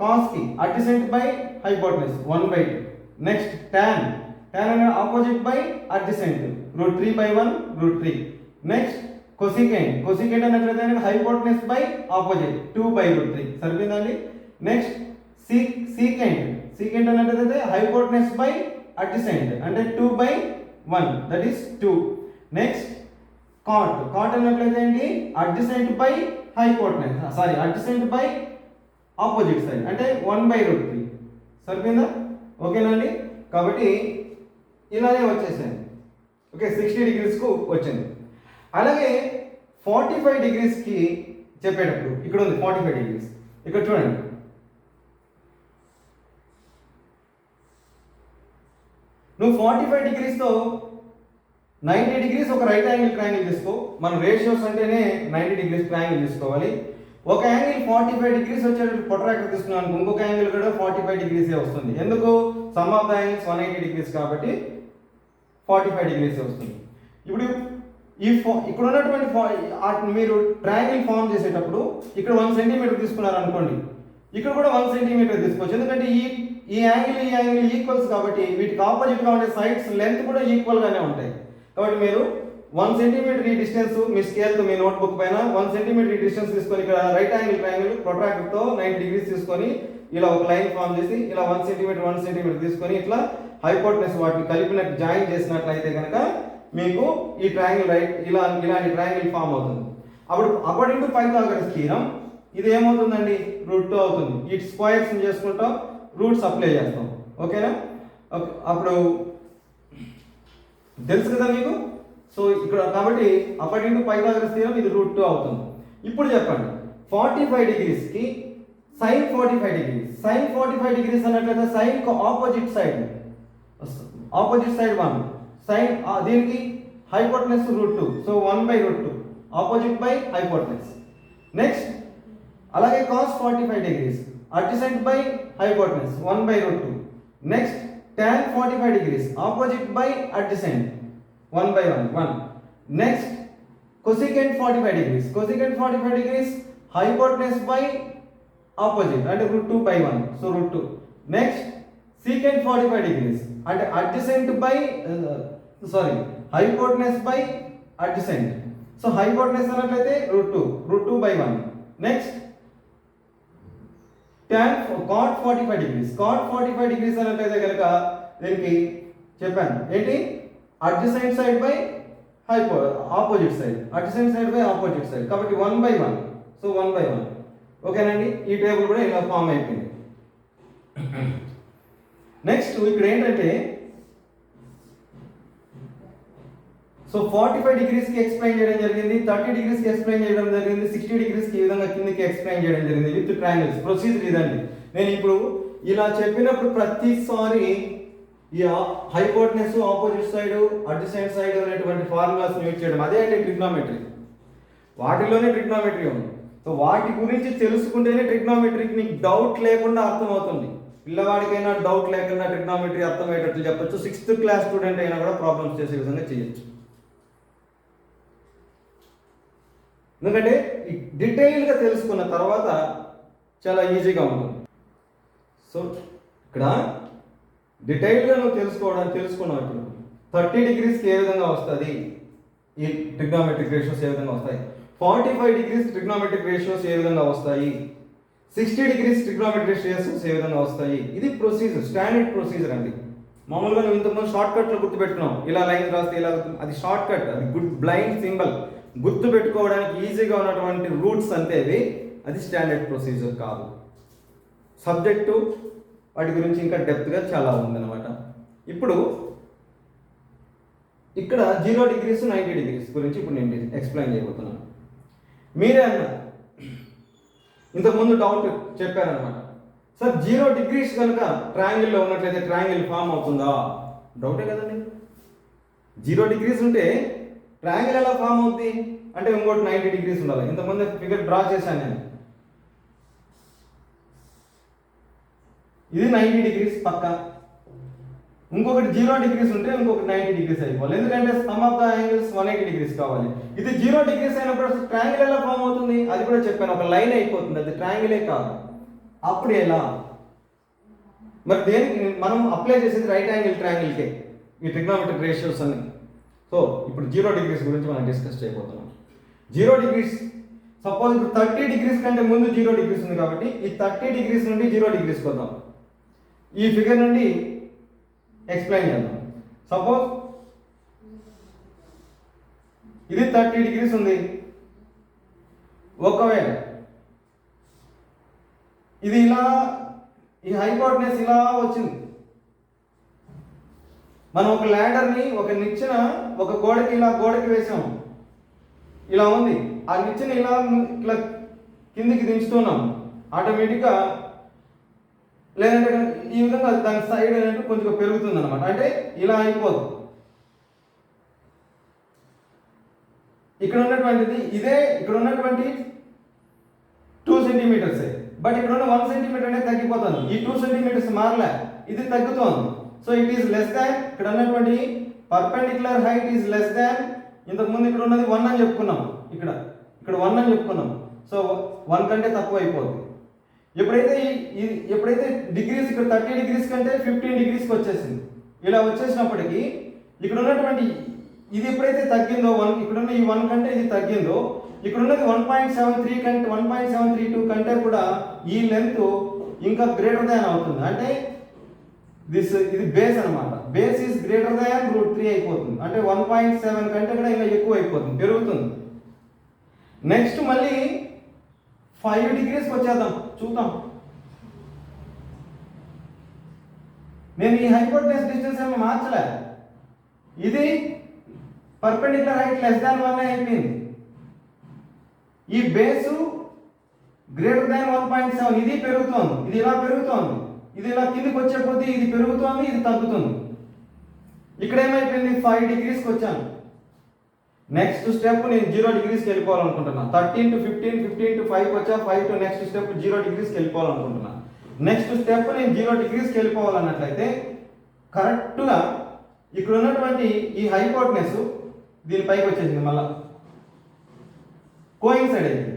కాస్కి adjacent by hypotenuse 1/2. Next tan అనే opposite by adjacent √3/1 √3. Next cosecant అన్నట్లయితే హైపోటెనస్ బై ఆపోజిట్ 2/√3. సరిపోయిందండి. నెక్స్ట్ సీకెంట్ అన్నట్లయితే హైపోటెనస్ బై అడ్జసెంట్ అంటే 2/1 దట్ ఈస్ 2. నెక్స్ట్ కాట్ అన్నట్లయితే ఏంటి, adjacent by hypotenuse adjacent by opposite side అంటే 1/√3. సరిపోయిందా? ఓకేనండి. కాబట్టి ఇలానే వచ్చేసాయి. ఓకే, 60 డిగ్రీస్కు వచ్చింది. అలాగే 45 డిగ్రీస్కి చెప్పేటప్పుడు ఇక్కడ ఉంది 45 డిగ్రీస్. ఇక్కడ చూడండి, నువ్వు 45 డిగ్రీస్తో 90 డిగ్రీస్ ఒక రైట్ యాంగిల్ ట్రయాంగిల్ తీసుకో. మన రేషియోస్ అంటేనే 90 డిగ్రీస్ ట్రయాంగిల్ తీసుకోవాలి. ఒక యాంగిల్ 45 డిగ్రీస్ వచ్చేటప్పుడు ప్రొట్రాక్టర్ తీసుకున్నాను అనుకో, ఇంకొక యాంగిల్ కూడా 45 డిగ్రీసే వస్తుంది. ఎందుకు? Some of the angles 180 degrees కాబట్టి 45 డిగ్రీసే వస్తుంది. ఇప్పుడు ఇక్కడ ఉన్నటువంటి మీరు ట్రయాంగిల్ ఫామ్ చేసేటప్పుడు ఇక్కడ 1 సెంటీమీటర్ తీసుకున్నారు అనుకోండి, ఇక్కడ కూడా 1 సెంటీమీటర్ తీసుకోవచ్చు. ఎందుకంటే ఈ యాంగిల్ ఈక్వల్స్ కాబట్టి వీటికి ఆపోజిట్గా ఉండే సైడ్స్ లెంత్ కూడా ఈక్వల్గానే ఉంటాయి. కాబట్టి మీరు 1 సెంటీమీటర్ ఈ డిస్టెన్స్ మీ స్కేల్తో మీ నోట్బుక్ పైన 1 సెంటీమీటర్ ఈ డిస్టెన్స్ తీసుకొని ఇక్కడ రైట్ యాంగిల్ ట్రయాంగిల్ ప్రొట్రాక్టర్తో 90 డిగ్రీస్ తీసుకొని ఇలా ఒక లైన్ ఫామ్ చేసి ఇలా 1 సెంటీమీటర్ తీసుకొని ఇట్లా హైపోటెనస్ వాటిని కలిపినట్టు జాయిన్ చేసినట్లయితే కనుక మీకు ఈ ట్రయాంగిల్ ఇలాంటి ట్రయాంగిల్ ఫామ్ అవుతుంది. అకార్డింగ్ టు పైథాగరస్ థీరం ఇది ఏమవుతుందండి, √2 అవుతుంది. ఈ స్క్వేర్స్ చేసుకుంటాం, రూట్స్ అప్లై చేస్తాం. ఓకేనా? అప్పుడు తెలుసు కదా మీకు. సో ఇక్కడ కాబట్టి అకార్డింగ్ టు పైథాగరస్ థీరం ఇది √2 అవుతుంది. ఇప్పుడు చెప్పండి, 45 డిగ్రీస్కి sin 45 డిగ్రీస్ అన్నట్లయితే సైన్ ఆపోజిట్ సైడ్ 1 సైన్ దీనికి hypotenuse √2, so 1/√2 opposite by hypotenuse. Next అలాగే cos 45 degrees adjacent by hypotenuse 1/√2. Next tan 45 degrees opposite by adjacent 1/1. Next cosecant 45 degrees hypotenuse by opposite అంటే √2/1, so √2. Next secant 45 degrees అంటే adjacent by hypotenuse by adjacent, so hypotenuse అన్నట్లయితే √2/1. Next cot 45 degrees అన్నట్లయితే కనుక దీనికి చెప్పాను ఏంటి, adjacent side by opposite side కాబట్టి 1/1, so 1/1. ఓకేనండి, ఈ టేబుల్ కూడా ఇలా ఫామ్ అయిపోయింది. నెక్స్ట్ ఇక్కడ ఏంటంటే, సో 45 డిగ్రీస్కి ఎక్స్ప్లెయిన్ చేయడం జరిగింది, 30 డిగ్రీస్కి ఎక్స్ప్లెయిన్ చేయడం జరిగింది, 60 డిగ్రీస్కి ఈ విధంగా కిందకి ఎక్స్ప్లెయిన్ చేయడం జరిగింది విత్ ట్రయాంగిల్స్. ప్రొసీజర్ ఇదండి. నేను ఇప్పుడు ఇలా చెప్పినప్పుడు ప్రతిసారి ఈ hypotenuse opposite side adjacent side అనేటువంటి ఫార్ములాస్ యూజ్ చేయడం, అదే అంటే ట్రిగ్నోమెట్రీ. వాటిలోనే ట్రిగ్నోమెట్రీ ఉంది. సో వాటి గురించి తెలుసుకుంటేనే ట్రిగ్నోమెట్రీకి నీకు డౌట్ లేకుండా అర్థమవుతుంది. పిల్లవాడికైనా డౌట్ లేకుండా ట్రిగ్నోమెట్రీ అర్థమయ్యేటట్లు చెప్పొచ్చు. 6th క్లాస్ స్టూడెంట్ అయినా కూడా ప్రాబ్లమ్స్ చేసే విధంగా చేయొచ్చు. ఎందుకంటే డీటెయిల్గా తెలుసుకున్న తర్వాత చాలా ఈజీగా ఉంటుంది. సో ఇక్కడ డీటెయిల్గా నువ్వు తెలుసుకున్నావు. ఇప్పుడు 30 డిగ్రీస్కి ఏ విధంగా వస్తుంది, ఈ ట్రిగ్నోమెట్రిక్ రేషియోస్ ఏ విధంగా వస్తాయి, 45 డిగ్రీస్ ట్రిగ్నోమెట్రిక్ రేషియోస్ ఏ విధంగా వస్తాయి, 60 డిగ్రీస్ ట్రిగ్నోమెట్రిక్ రేషియోస్ ఏ విధంగా వస్తాయి. ఇది ప్రొసీజర్, స్టాండర్డ్ ప్రొసీజర్ అండి. మామూలుగా నువ్వు ఇంతకుముందు షార్ట్ కట్లో గుర్తుపెట్టుకున్నావు, ఇలా లైన్ రాస్తే ఇలా, అది షార్ట్ కట్, అది గుడ్ బ్లైండ్ సింబల్. గుర్తు పెట్టుకోవడానికి ఈజీగా ఉన్నటువంటి రూట్స్ అంతే అది స్టాండర్డ్ ప్రొసీజర్ కాదు. సబ్జెక్టు వాటి గురించి ఇంకా డెప్త్గా చాలా ఉందన్నమాట. ఇప్పుడు ఇక్కడ 0 degrees 90 degrees గురించి ఇప్పుడు నేను ఎక్స్ప్లెయిన్ చేయబోతున్నాను. మీరే అన్న ఇంతకుముందు డౌట్ చెప్పారనమాట, సార్ 0 degrees కనుక ట్రయాంగిల్లో ఉన్నట్లయితే ట్రయాంగిల్ ఫామ్ అవుతుందా? డౌటే కదండి. 0 degrees ఉంటే ట్రయాంగిల్ ఎలా ఫామ్ అవుతుంది అంటే ఇంకోటి 90 degrees ఉండాలి. ఇంతకుముందు ఫిగర్ డ్రా చేశాను నేను. ఇది 90 degrees పక్క, ఇంకొకటి 0 degrees ఉంటే ఇంకొకటి 90 degrees అయిపోవాలి. ఎందుకంటే some of the angles 180 degrees కావాలి. ఇది 0 degrees అయినప్పుడు ట్రయాంగిల్ ఎలా ఫామ్ అవుతుంది అది కూడా చెప్పాను, ఒక లైన్ అయిపోతుంది, అది ట్రయాంగిలే కాదు. అప్పుడు ఎలా? మరి దేనికి మనం అప్లై చేసేది రైట్ యాంగిల్ ట్రయాంగిల్కే ఈ ట్రిగ్నోమెట్రిక్ రేషియోస్ అన్ని. సో ఇప్పుడు 0 degrees గురించి మనం డిస్కస్ చేయబోతున్నాం. 0 degrees సపోజ్ ఇప్పుడు 30 degrees కంటే ముందు 0 degrees ఉంది కాబట్టి ఈ 30 degrees నుండి 0 degrees వద్దాం. ఈ ఫిగర్ నుండి ఎక్స్ప్లెయిన్ చేద్దాం. సపోజ్ ఇది 30 degrees ఉంది. ఒకవేళ ఇది ఇలా ఈ హైపోటెనస్ ఇలా వచ్చింది, మనం ఒక ల్యాడర్ని ఒక నిచ్చెన ఒక గోడకి ఇలా గోడకి వేసాము, ఇలా ఉంది. ఆ నిచ్చెన ఇలా ఇట్లా కిందికి దించుతున్నాం, ఆటోమేటిక్గా లేదంటే ఈ విధంగా దాని సైడ్ అనేది కొంచెం పెరుగుతుంది అనమాట. అంటే ఇలా అయిపోదు. ఇక్కడ ఉన్నటువంటిది ఇదే, ఇక్కడ ఉన్నటువంటి 2 centimeters, బట్ ఇక్కడ ఉన్న 1 centimeter అనేది తగ్గిపోతుంది. ఈ 2 centimeters మారలే, ఇది తగ్గుతోంది. So it is less than, ఇక్కడ ఉన్నటువంటి perpendicular height is less than, ఇంతకుముందు ఇక్కడ ఉన్నది 1 అని చెప్పుకున్నాం, ఇక్కడ 1 అని చెప్పుకున్నాం. సో 1 కంటే తక్కువ అయిపోతుంది. ఎప్పుడైతే డిగ్రీస్ ఇక్కడ 30 degrees కంటే 15 degreesకి వచ్చేసింది, ఇలా వచ్చేసినప్పటికీ ఇక్కడ ఉన్నటువంటి ఇది ఎప్పుడైతే తగ్గిందో 1, ఇక్కడ ఉన్న ఈ 1 కంటే ఇది తగ్గిందో, ఇక్కడ ఉన్నది 1.73 కంటే 1.732 కంటే కూడా ఈ లెంత్ ఇంకా గ్రేటర్ దాన్ అవుతుంది. అంటే ఇది బేస్ అనమాట. బేస్ ఈస్ గ్రేటర్ దాన్ √3 అయిపోతుంది. అంటే 1.7 కంటే కూడా ఇంకా ఎక్కువ అయిపోతుంది, పెరుగుతుంది. నెక్స్ట్ మళ్ళీ 5 degreesకి వచ్చేద్దాం, చూద్దాం. నేను ఈ హైపోటెనస్ డిస్టెన్స్ ఏమీ మార్చలే, ఇది పర్పెండిక్యులర్ హైట్ లెస్ దాన్ 1 అయిపోయింది. ఈ బేసు గ్రేటర్ దాన్ 1.7, ఇది పెరుగుతోంది, ఇది ఇలా పెరుగుతోంది, ఇది ఇలా కిందికి వచ్చే కొద్దీ ఇది పెరుగుతోంది, ఇది తగ్గుతుంది. ఇక్కడ ఏమైపోయింది 5 degreesకి వచ్చాను. నెక్స్ట్ స్టెప్ నేను 0 degreesకి వెళ్ళిపోవాలనుకుంటున్నా. 13 to 15, 15 to 5 వచ్చా, 5 to నెక్స్ట్ స్టెప్ 0 degreesకి వెళ్ళిపోవాలనుకుంటున్నా. నెక్స్ట్ స్టెప్ నేను 0 degreesకి వెళ్ళిపోవాలన్నట్లయితే కరెక్ట్గా ఇక్కడ ఉన్నటువంటి ఈ హైపోటెనస్ దీని పైకి వచ్చేసింది, మళ్ళా కోయిన్సైడ్ అయింది.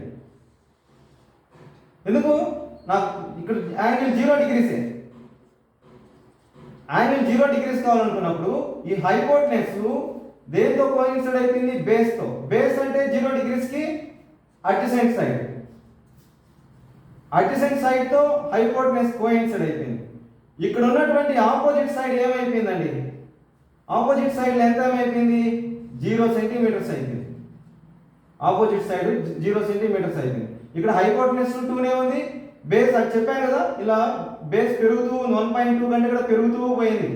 ఎందుకు? నాకు ఇక్కడ యాంగిల్ 0 degrees, యాంగిల్ 0 degrees కావాలనుకున్నప్పుడు ఈ హైపోటెనస్ దేంతో కోయిన్సైడ్ అయిపోయింది? బేస్తో. బేస్ అంటే 0 degreesకి అడ్జసెంట్ సైడ్, అడ్జసెంట్ సైడ్తో హైపోటెనస్ కోయిన్సైడ్ అయిపోయింది. ఇక్కడ ఉన్నటువంటి ఆపోజిట్ సైడ్ ఏమైపోయిందండి? ఆపోజిట్ సైడ్ లెంత్ ఏమైపోయింది? 0 centimeters అయిపోయింది. ఆపోజిట్ సైడ్ 0 centimeters అయిపోయింది. ఇక్కడ హైపోటెనస్ 2నే ఉంది, బేస్ అది చెప్పాను కదా, ఇలా బేస్ పెరుగుతూ 1.2 కంటే కూడా పెరుగుతూ పోయింది.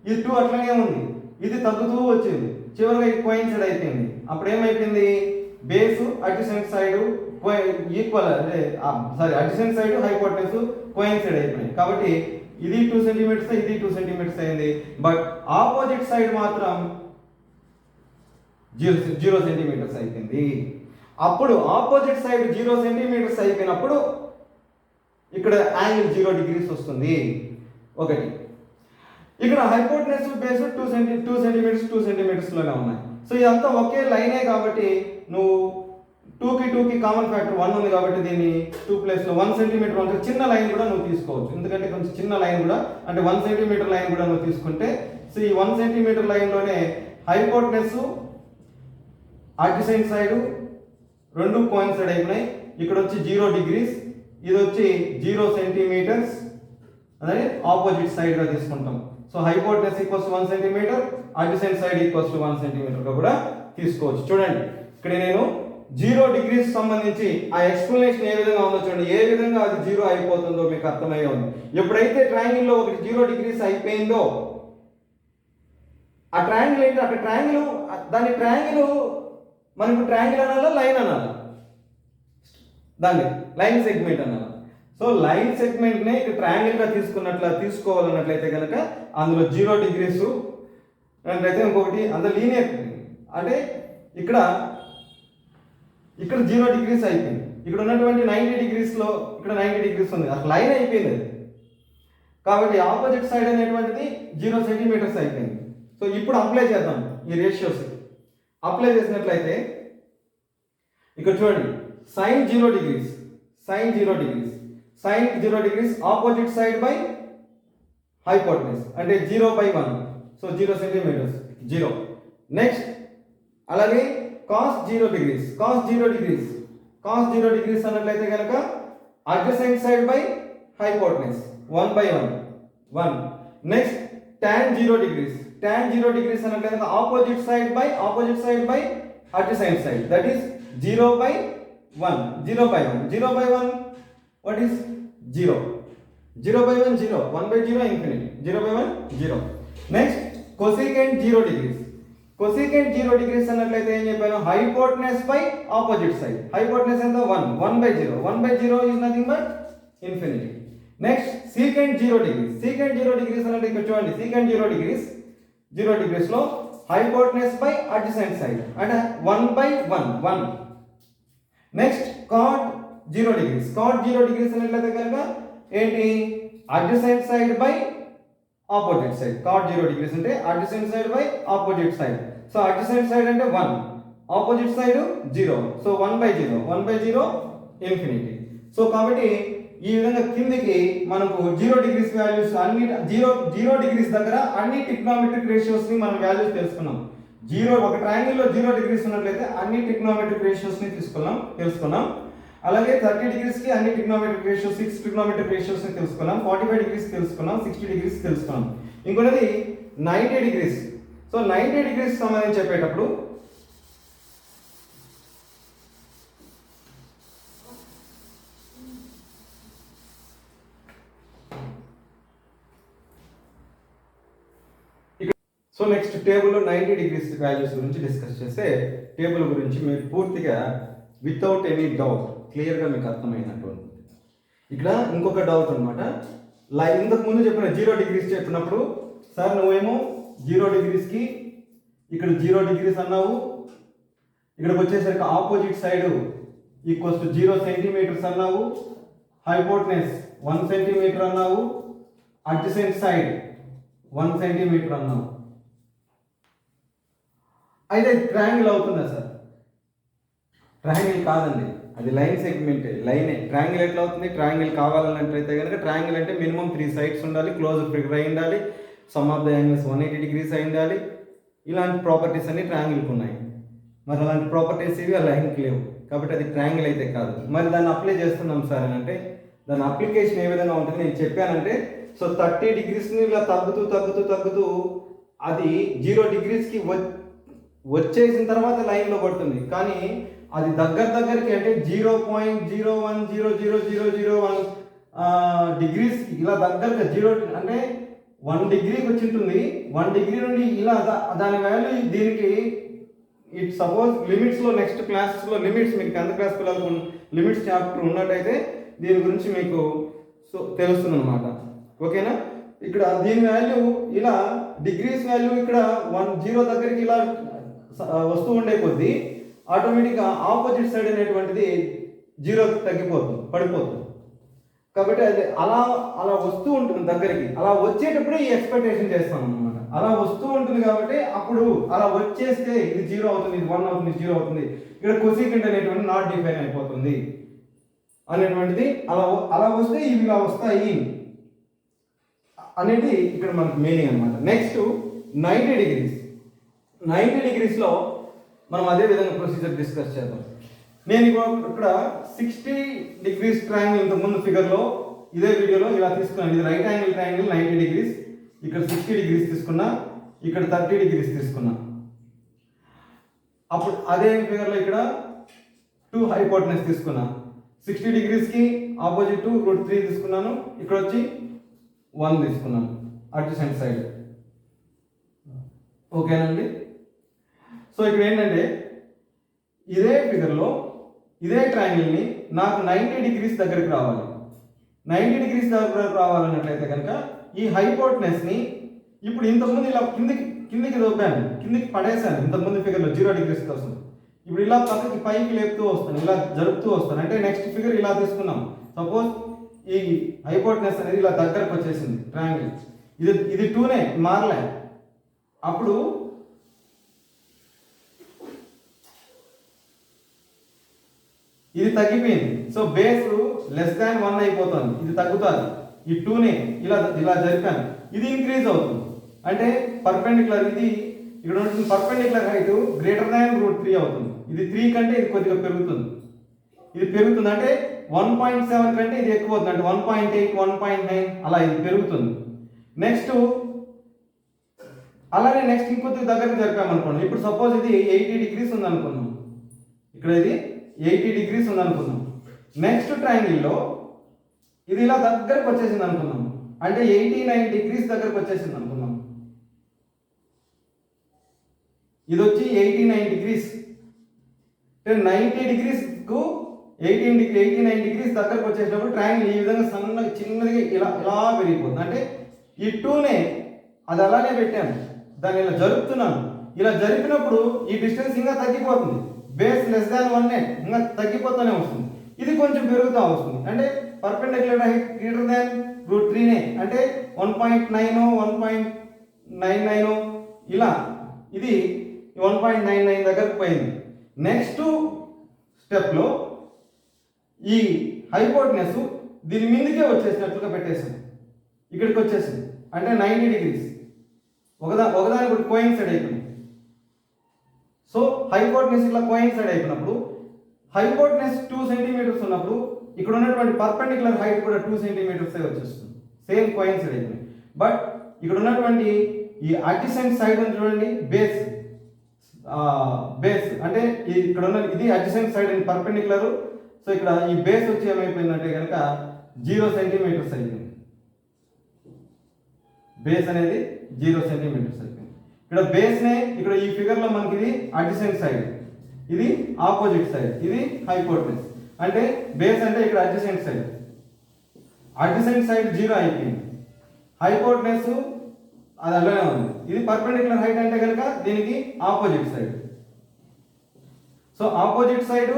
ఇది 2 అట్లనే ఉంది, ఇది తగ్గుతూ వచ్చింది, చివరిగా ఇది కోయిన్సైడ్ అయిపోయింది. అప్పుడు ఏమైపోయింది? Base adjacent side equal, adjacent side hypotenuse coincide అయిపోయింది. కాబట్టి ఇది 2 centimeters, ఇది 2 centimeters అయింది. బట్ ఆపోజిట్ సైడ్ మాత్రం 0 centimeters అయిపోయింది. అప్పుడు ఆపోజిట్ సైడ్ 0 centimeters అయిపోయినప్పుడు ఇక్కడ యాంగిల్ 0 degrees వస్తుంది. ఒకటి ఇక్కడ హైపోటెనస్ బేస్ 2 centimeters 2 centimeters లోనే ఉన్నాయి. సో ఇదంతా ఒకే లైనే కాబట్టి నువ్వు 2కి కామన్ ఫ్యాక్టర్ 1 ఉంది కాబట్టి దీన్ని 2 ప్లేస్లో 1 centimeter ఉంటుంది. చిన్న లైన్ కూడా నువ్వు తీసుకోవచ్చు, ఎందుకంటే కొంచెం చిన్న లైన్ కూడా, అంటే 1 centimeter లైన్ కూడా నువ్వు తీసుకుంటే, సో ఈ 1 centimeter లైన్లోనే హైపోటెనస్ అడ్జసెంట్ సైడ్ రెండు కోయిన్సైడ్ అయిపోయినాయి. ఇక్కడ వచ్చి 0 degrees, ఇది వచ్చి 0 centimeters, అదే ఆపోజిట్ సైడ్గా తీసుకుంటాం. So hypotenuse equals 1 centimeter, adjacent side equals 1 centimeter గా కూడా తీసుకోవచ్చు. చూడండి ఇక్కడ నేను 0 డిగ్రీస్ సంబంధించి ఆ ఎక్స్ప్లెనేషన్ ఏ విధంగా ఉందో చూడండి, ఏ విధంగా అది 0 అయిపోతుందో మీకు అర్థమయ్యే ఉంది. ఎప్పుడైతే ట్రయాంగిల్లో ఒకటి 0 డిగ్రీస్ అయిపోయిందో ఆ ట్రయాంగిల్ ఏంటి, అక్కడ ట్రయాంగిల్, దాని ట్రయాంగిల్ మనకు ట్రయాంగిల్ అనాలా, లైన్ అనాలా, దాన్ని లైన్ సెగ్మెంట్ అనాలా. సో లైన్ సెగ్మెంట్నే ఇక్కడ ట్రయాంగిల్గా తీసుకోవాలన్నట్లయితే కనుక అందులో 0 డిగ్రీస్ అన్నట్లయితే ఇంకొకటి అందులో లీనియర్, అంటే ఇక్కడ 0 డిగ్రీస్ అయిపోయింది, ఇక్కడ ఉన్నటువంటి 90 డిగ్రీస్లో ఇక్కడ 90 డిగ్రీస్ ఉంది, అక్కడ లైన్ అయిపోయింది అది. కాబట్టి ఆపోజిట్ సైడ్ అనేటువంటిది 0 సెంటీమీటర్స్ అయిపోయింది. సో ఇప్పుడు అప్లై చేద్దాం ఈ రేషియోస్. అప్లై చేసినట్లయితే ఇక్కడ చూడండి, sine 0 degrees, sine 0 degrees, sine 0 degrees opposite side by hypotenuse అంటే 0/1, సో 0 సెంటీమీటర్స్ 0. నెక్స్ట్ అలాగే cos 0 degrees, cos 0 degrees, cos 0 degrees అన్నట్లయితే కనుక adjacent side by hypotenuse 1/1 1. Next tan 0 degrees, tan 0 degrees అన్నట్లయితే opposite side by adjacent side, that is 0/1 0/1 0/1 what is 0 0/1 0 1/0 infinity 0/1 0. Next cosecant 0 degrees, cosecant 0 degrees అన్నట్లయితే ఏం చెప్పాను, hypotenuse by opposite side, hypotenuse ఎంత 1 1/0 1/0 is nothing but infinity. Next secant 0 degrees, secant 0 degrees అంటే ఇక్కడ చూడండి, secant 0 degrees లో hypotenuse by adjacent side అంటే 1/1 1. Next cot 0 degrees, cot 0 degrees అన్నట్లయితే కనుక ఏంటి, adjacent side by opposite side, cot 0 degrees అంటే adjacent side by opposite side. So adjacent side అంటే 1, opposite side 0, so 1/0 infinity. So కాబట్టి ఈ విధంగా కిందికి మనకు 0 డిగ్రీస్ వాల్యూస్ అన్ని 0 డిగ్రీస్ దగ్గర అన్ని ట్రిగ్నోమెట్రిక్ రేషియోస్ ని మనం వాల్యూస్ తెలుసుకున్నాం. ఒక ట్రయాంగిల్ లో 0 డిగ్రీస్ ఉన్నట్లయితే అన్ని ట్రిగ్నోమెట్రిక్ రేషియోస్ ని తెలుసుకున్నాం. అలాగే 30 డిగ్రీస్ కి అన్ని ట్రిగ్నోమెట్రిక్ రేషియోస్ 6 ట్రిగ్నోమెట్రిక్ రేషియోస్ ని తెలుసుకున్నాం. 45 డిగ్రీస్ తెలుసుకున్నాం, 60 డిగ్రీస్ తెలుసుకున్నాం. ఇంకొకటి 90 డిగ్రీస్. సో 90 డిగ్రీస్ సంబంధించి చెప్పేటప్పుడు సో నెక్స్ట్ టేబుల్లో 90 డిగ్రీస్ వాల్యూస్ గురించి డిస్కస్ చేస్తే టేబుల్ గురించి మీరు పూర్తిగా వితౌట్ ఎనీ డౌట్ క్లియర్గా మీకు అర్థమైనటువంటి. ఇక్కడ ఇంకొక డౌట్ అనమాట, ఇంతకు ముందు చెప్పిన 0 డిగ్రీస్ చెప్పినప్పుడు సార్ నువ్వేమో 0 డిగ్రీస్కి ఇక్కడ 0 డిగ్రీస్ అన్నావు, ఇక్కడికి వచ్చేసరికి opposite side equals to 0 centimetres అన్నావు, హైపోటెనస్ 1 సెంటీమీటర్ అన్నావు, అడ్జసెంట్ సైడ్ 1 సెంటీమీటర్ అన్నావు. అయితే ట్రయాంగిల్ అవుతుందా సార్? ట్రయాంగిల్ కాదండి, అది లైన్ సెగ్మెంట్, లైనే. ట్రయాంగిల్ ఎట్లా అవుతుంది? ట్రయాంగిల్ కావాలన్నట్లయితే కనుక ట్రయాంగిల్ అంటే మినిమం 3 సైడ్స్ ఉండాలి, క్లోజ్ ఫిగర్ అయి ఉండాలి, some of the angles 180 degrees అయి ఉండాలి. ఇలాంటి ప్రాపర్టీస్ అన్ని ట్రయాంగిల్కి ఉన్నాయి. మరి అలాంటి ప్రాపర్టీస్ ఇవి ఆ లైన్కి లేవు, కాబట్టి అది ట్రయాంగిల్ అయితే కాదు. మరి దాన్ని అప్లై చేస్తున్నాం సార్ అని అంటే దాని అప్లికేషన్ ఏ విధంగా ఉంటుంది నేను చెప్పానంటే, సో 30 డిగ్రీస్ని ఇలా తగ్గుతూ అది 0 డిగ్రీస్కి వచ్చేసిన తర్వాత లైన్లో పడుతుంది. కానీ అది దగ్గరికి అంటే 0.01000001 డిగ్రీస్ ఇలా దగ్గరగా 0 అంటే 1 డిగ్రీకి వచ్చి ఉంటుంది. 1 డిగ్రీ నుండి ఇలా దాని వాల్యూ దీనికి ఇట్ సపోజ్ లిమిట్స్లో నెక్స్ట్ క్లాసెస్లో లిమిట్స్ మీకు 10th క్లాస్ పిల్లలకు లిమిట్స్ చాప్టర్ ఉన్నట్టయితే దీని గురించి మీకు తెలుస్తుంది అనమాట. ఓకేనా? ఇక్కడ దీని వాల్యూ ఇలా డిగ్రీస్ వాల్యూ ఇక్కడ 0 దగ్గరికి ఇలా వస్తూ ఉండే కొద్దీ ఆటోమేటిక్గా ఆపోజిట్ సైడ్ అనేటువంటిది 0కి పడిపోతుంది. కాబట్టి అది అలా వస్తూ ఉంటుంది దగ్గరికి. అలా వచ్చేటప్పుడే ఈ ఎక్స్పెక్టేషన్ చేస్తాం అనమాట. అలా వస్తూ ఉంటుంది కాబట్టి అప్పుడు అలా వచ్చేస్తే ఇది 0 అవుతుంది, ఇది 1 అవుతుంది, 0 అవుతుంది. ఇక్కడ కొసీకెంట్ అనేటువంటి నాట్ డిఫైన్ అయిపోతుంది అనేటువంటిది. అలా వస్తే ఇవి ఇలా వస్తాయి అనేది ఇక్కడ మనకు మీనింగ్ అనమాట. Next 90 degrees. 90 డిగ్రీస్లో మనం అదే విధంగా ప్రొసీజర్ డిస్కస్ చేద్దాం. నేను ఇక్కడ 60 డిగ్రీస్ ట్రయాంగిల్ ఇంతకుముందు ఫిగర్లో ఇదే వీడియోలో ఇలా తీసుకున్నాను. ఇది రైట్ యాంగిల్ ట్రయాంగిల్ 90 డిగ్రీస్, ఇక్కడ 60 డిగ్రీస్ తీసుకున్నా, ఇక్కడ 30 డిగ్రీస్ తీసుకున్నా. అప్పుడు అదే ఫిగర్లో ఇక్కడ 2 హైపోటెనస్ తీసుకున్నా, 60 డిగ్రీస్కి ఆపోజిట్ √3 తీసుకున్నాను, ఇక్కడ వచ్చి 1 తీసుకున్నాను అడ్జసెంట్ సైడ్. ఓకేనండి. సో ఇక్కడ ఏంటంటే ఇదే ఫిగర్లో ఇదే ట్రయాంగిల్ని నాకు 90 డిగ్రీస్ దగ్గరికి రావాలి. 90 డిగ్రీస్ దగ్గరకు రావాలన్నట్లయితే కనుక ఈ హైపోటెనస్ని ఇప్పుడు ఇంతకుముందు ఇలా కిందికి దొబ్బాను, కిందికి పడేసాను ఇంతకుముందు ఫిగర్లో 0 డిగ్రీస్ కోసం. ఇప్పుడు ఇలా పైకి లేపుతూ వస్తాను, ఇలా జరుపుతూ వస్తాను. అంటే నెక్స్ట్ ఫిగర్ ఇలా తీసుకున్నాం. సపోజ్ ఈ హైపోటెనస్ అనేది ఇలా దగ్గరకు వచ్చేసింది ట్రయాంగిల్, ఇది 2నే మారలే. అప్పుడు ఇది తగ్గిపోయింది. సో బేస్ <1 అయిపోతుంది, ఇది తగ్గుతుంది. ఈ 2నే ఇలా జరిపాను, ఇది ఇంక్రీజ్ అవుతుంది. అంటే పర్పెండిక్యులర్, ఇది ఇక్కడ ఉంటుంది పర్పెండిక్యులర్ హైట్ >√3 అవుతుంది. ఇది 3 కంటే ఇది కొద్దిగా పెరుగుతుంది, ఇది పెరుగుతుంది. అంటే 1.7 కంటే ఇది ఎక్కువ అవుతుంది, అంటే 1.8 1.9 అలా ఇది పెరుగుతుంది. నెక్స్ట్ అలానే నెక్స్ట్ ఇంకొద్ది దగ్గరకు జరిపామనుకోండి. ఇప్పుడు సపోజ్ ఇది 80 డిగ్రీస్ ఉంది అనుకున్నాం, ఇక్కడ ఇది 80 డిగ్రీస్ ఉంది అనుకున్నాం. నెక్స్ట్ ట్రయాంగిల్లో ఇది ఇలా దగ్గరకు వచ్చేసింది అనుకున్నాం, అంటే 89 డిగ్రీస్ దగ్గరకు వచ్చేసింది అనుకున్నాం. ఇది వచ్చి 89 డిగ్రీస్, అంటే 90 డిగ్రీస్కు 89 డిగ్రీస్ దగ్గరకు వచ్చేసినప్పుడు ట్రయాంగిల్ ఈ విధంగా సన్నగా చిన్నదిగా ఇలా పెరిగిపోతుంది. అంటే ఈ 2నే అది అలానే పెట్టాను, దాన్ని ఇలా జరుపుతున్నాను. ఇలా జరిపినప్పుడు ఈ డిస్టెన్స్ ఇంకా తగ్గిపోతుంది, బేస్ <1 ఇంకా తగ్గిపోతూనే వస్తుంది. ఇది కొంచెం పెరుగుతూ వస్తుంది, అంటే పర్పెండిక్యులర్ హైట్ √3నే, అంటే 1.9 1.99 ఇలా ఇది 1.99 దగ్గరకు పోయింది. నెక్స్ట్ స్టెప్లో ఈ హైపోటెనస్ దీని మీదకే వచ్చేసినట్లుగా పెట్టేసాను, ఇక్కడికి వచ్చేసింది. అంటే 90 డిగ్రీస్ ఒకదాని కూడా కోయిన్సైడ్ అయిపోయింది. సో హైపోటెనస్ ఇలా కోయిన్సైడ్ అయిపోయినప్పుడు హైపోటెనస్ 2 సెంటీమీటర్స్ ఉన్నప్పుడు ఇక్కడ ఉన్నటువంటి పర్పెండిక్యులర్ హైట్ కూడా 2 సెంటీమీటర్స్ వచ్చేస్తుంది, సేమ్ కోయిన్సైడ్ అయిపోయింది. బట్ ఇక్కడ ఉన్నటువంటి ఈ అడ్జసెంట్ సైడ్ ఉంది చూడండి, బేస్ అంటే ఇక్కడ ఉన్న ఇది adjacent side and perpendicular. So ఇక్కడ ఈ బేస్ వచ్చి ఏమైపోయిందంటే కనుక 0 సెంటీమీటర్స్ అయిపోయింది, బేస్ అనేది 0 సెంటీమీటర్స్ అయిపోయింది. ఇక్కడ బేస్నే ఇక్కడ ఈ ఫిగర్లో మనకి ఇది అడ్జసెంట్ సైడ్, ఇది ఆపోజిట్ సైడ్, ఇది హైపోటెనస్. అంటే బేస్ అంటే ఇక్కడ అడ్జసెంట్ సైడ్ 0 అయిపోయింది, హైపోటెనస్ అది అలానే ఉంది. ఇది పర్పెండిక్యులర్ హైట్ అంటే కనుక దీనికి opposite side. So opposite side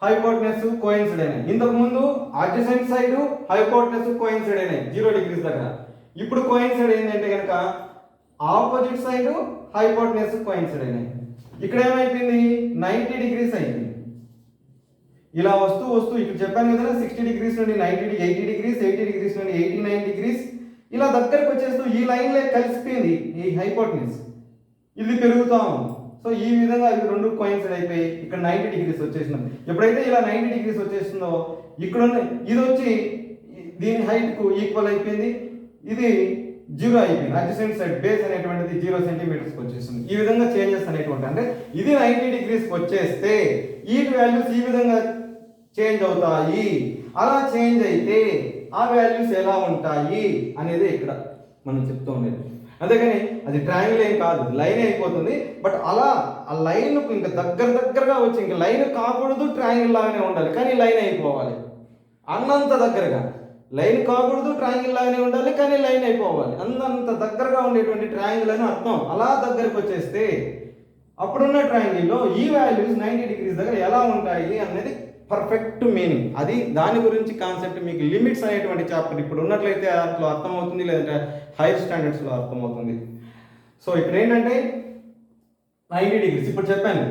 hypotenuse coincide అయినాయి. ఇంతకు ముందు అడ్జసెంట్ సైడ్ హైపోటెనస్ కోయిన్సైడ్ అయినాయి 0 డిగ్రీస్ దగ్గర. ఇప్పుడు కోయిన్సైడ్ ఏంటంటే కనుక ఆపోజిట్ సైడ్ హైపోటెనస్ కోయిన్సైడ్ అయినాయి. ఇక్కడ ఏమైపోయింది 90 డిగ్రీస్ అయిపోయింది. ఇలా వస్తూ ఇక్కడ చెప్పాను కదా 60 డిగ్రీస్ నుండి 80 డిగ్రీస్, 80 డిగ్రీస్ నుండి 89 డిగ్రీస్ ఇలా దగ్గరకు వచ్చేస్తూ ఈ లైన్లో కలిసిపోయింది ఈ హైపోటెనస్, ఇది పెరుగుతా ఉంది. సో ఈ విధంగా ఇవి రెండు కోయిన్సైడ్ అయిపోయి ఇక్కడ 90 డిగ్రీస్ వచ్చేసినాం. ఎప్పుడైతే ఇలా 90 డిగ్రీస్ వచ్చేస్తుందో ఇక్కడ ఇది వచ్చి దీని హైట్కు ఈక్వల్ అయిపోయింది, ఇది 0 అయిపోయింది. అడ్జసెంట్ సైడ్ బేస్ అనేటువంటిది 0 సెంటీమీటర్స్కి వచ్చేస్తుంది. ఈ విధంగా చేంజెస్ అనేటువంటి, అంటే ఇది 90 డిగ్రీస్కి వచ్చేస్తే ఈ వాల్యూస్ ఈ విధంగా చేంజ్ అవుతాయి. అలా చేంజ్ అయితే ఆ వాల్యూస్ ఎలా ఉంటాయి అనేది ఇక్కడ మనం చెప్తూ ఉండేది. అంతేగాని అది ట్రయాంగిల్ ఏం కాదు, లైన్ అయిపోతుంది. బట్ అలా ఆ లైన్ ఇంకా దగ్గరగా వచ్చి ఇంకా లైన్ కాకూడదు, ట్రయాంగిల్ లాగానే ఉండాలి, కానీ లైన్ అయిపోవాలి. అన్నంత దగ్గరగా లైన్ కాకూడదు, ట్రయాంగిల్ లాగానే ఉండాలి, కానీ లైన్ అయిపోవాలి. అంత దగ్గరగా ఉండేటువంటి ట్రయాంగిల్ అని అర్థం. అలా దగ్గరకు వచ్చేస్తే అప్పుడున్న ట్రయాంగిల్లో ఈ వాల్యూస్ 90 డిగ్రీస్ దగ్గర ఎలా ఉంటాయి అనేది పర్ఫెక్ట్ మీనింగ్. అది దాని గురించి కాన్సెప్ట్ మీకు లిమిట్స్ అనేటువంటి చాప్టర్ ఇప్పుడు ఉన్నట్లయితే దాంట్లో అర్థమవుతుంది, లేదంటే హైయర్ స్టాండర్డ్స్లో అర్థమవుతుంది. సో ఇక్కడ ఏంటంటే 90 డిగ్రీస్ ఇప్పుడు చెప్పాను.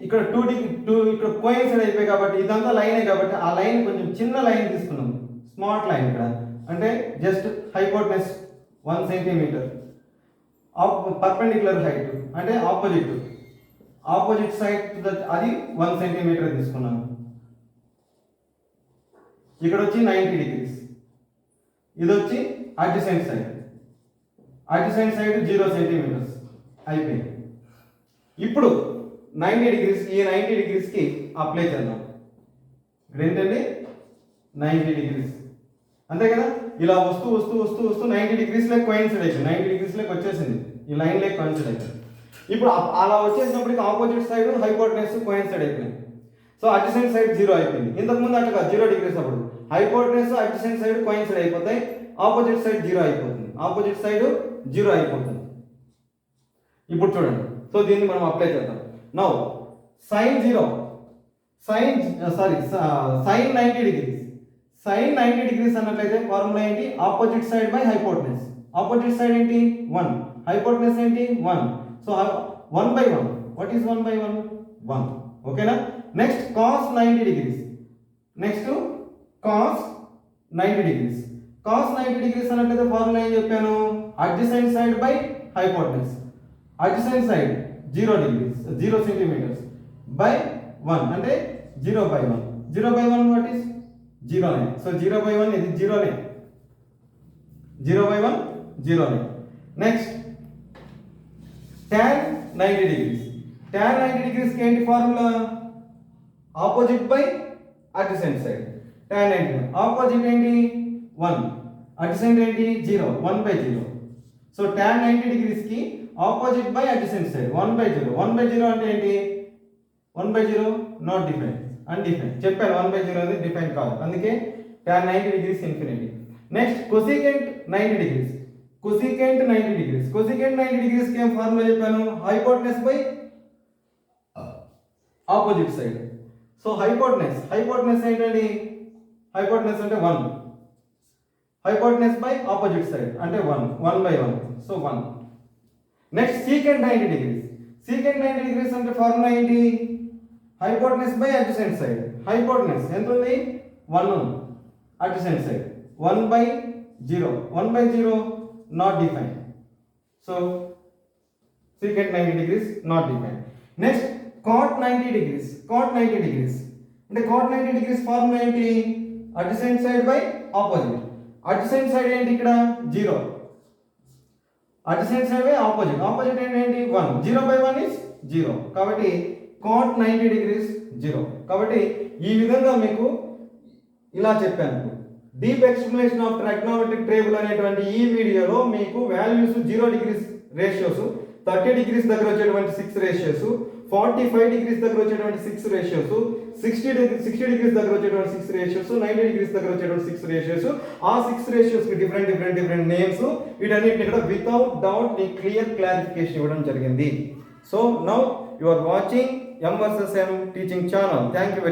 ఇక్కడ 2 ఇక్కడ కోయిన్సైడ్ అయిపోయి కాబట్టి ఇదంతా లైనే కాబట్టి ఆ లైన్ కొంచెం చిన్న లైన్ తీసుకున్నాం, స్మార్ట్ లైన్. ఇక్కడ అంటే just hypotenuse 1 centimetre, perpendicular height అంటే ఆపోజిట్ సైడ్ అది 1 సెంటీమీటర్ తీసుకున్నాను. ఇక్కడ వచ్చి 90 డిగ్రీస్, ఇది వచ్చి అడ్జసెంట్ సైడ్ 0 సెంటీమీటర్స్ అయిపోయింది. ఇప్పుడు 90 డిగ్రీస్ ఈ 90 డిగ్రీస్కి అప్లై చేద్దాం. ఇప్పుడు ఏంటండి 90 డిగ్రీస్ అంతే కదా. ఇలా వస్తూ వస్తూ వస్తూ వస్తూ 90 డిగ్రీస్లోకి కోయిన్సైడ్ అయిపోయింది. 90 డిగ్రీస్లోకి వచ్చేసింది, ఈ లైన్లోకి కోయిన్సైడ్ అయిపోయింది. ఇప్పుడు అలా వచ్చేసినప్పటికి ఆపోజిట్ సైడ్ హైపోటెనస్ కోయిన్సైడ్ అయిపోయింది. సో అడ్జసెంట్ సైడ్ 0 అయిపోయింది. ఇంతకుముందు అట్లా 0 డిగ్రీస్ అప్పుడు హైపోటెనస్ అడ్జసెంట్ సైడ్ కోయిన్సైడ్ అయిపోతాయి, ఆపోజిట్ సైడ్ 0 అయిపోతుంది, ఆపోజిట్ సైడ్ 0 అయిపోతుంది. ఇప్పుడు చూడండి, సో దీన్ని మనం అప్లై చేద్దాం. Now sin 0 sin 90 degrees sin 90 degrees అన్నట్లయితే ఫార్ములా ఏంటి? Opposite side by hypotenuse. Opposite side ఏంటి? 1, హైపోటెనస్ ఏంటి? 1. సో 1/1. What is 1/1? 1. ఓకేనా. Next cos 90 degrees. Next cos 90 degrees. cos 90 degrees అన్నట్లయితే ఫార్ములా ఏం చెప్పాను? Adjacent side by hypotenuse. Adjacent side 0 degrees 0 centimetres by 1 అంటే 0/1. 0/1 what is 0నే. So 0/1 ఇది 0నే. 0/1 0నే. Next tan 90 degrees. tan 90 degrees కి ఏంటి formula? Opposite by adjacent side. tan 90 ఆపోజిట్ ఏంటి? 1, అడ్జసెంట్ ఏంటి? 0, 1/0. సో tan 90 డిగ్రీస్ కి ఆపోజిట్ బై అడ్జసెంట్ సైడ్ 1/0. 1/0 అంటే ఏంటి? 1/0 నాట్ డిఫైన్, అన్డిఫైన్. చెప్పాను 1/0 అనేది డిఫైన్ కాదు, అందుకే tan 90 degrees infinity. Next cosecant 90 degrees. Cosecant 90 degrees. Cosecant 90 degrees కి ఏం ఫార్ములా చెప్పాను? Hypotenuse by opposite side. So hypotenuse ఏంటండి? హైపోటెనస్ అంటే 1, హైపోటెనస్ బై ఆపోజిట్ సైడ్ అంటే 1, 1/1. So 1. Next secant 90 degrees. Secant 90 degrees అంటే ఫార్ములా ఏంటి? Hypotenuse by adjacent side. Hypotenuse ఎంత ఉంది? 1 ఉంది, adjacent side 1/0. 1/0 not define. So secant 90 degrees not define. Next cot 90 degrees. cot 90 degrees అంటే cot 90 degrees formula ఏంటి? Adjacent side by opposite. Adjacent side ఏంటి ఇక్కడ? 0, adjacent side by opposite. Opposite ఏంటి? 1. 0/1 is 0. కాబట్టి cot 90 degrees 0. కాబట్టి ఈ విధంగా మీకు ఇలా చెప్పాను. Deep explanation of trigonometric table అనేటువంటి ఈ వీడియోలో మీకు వాల్యూస్ 0 డిగ్రీస్ రేషియోస్, 30 డిగ్రీస్ దగ్గర వచ్చేటువంటి 6 రేషియోస్, 45 డిగ్రీస్ దగ్గర వచ్చేటువంటి 6 రేషియోస్, 60 డిగ్రీస్ దగ్గర వచ్చేటువంటి 6 రేషియోస్, 90 డిగ్రీస్ దగ్గర వచ్చేటువంటి 6 రేషియోస్, ఆ 6 రేషియోస్ కి డిఫరెంట్ నేమ్స్, వీటన్నిటిని కూడా వితౌట్ డౌట్ మీకు క్లారిఫికేషన్ ఇవ్వడం జరిగింది. So now you are watching M vs M teaching channel. Thank you very much.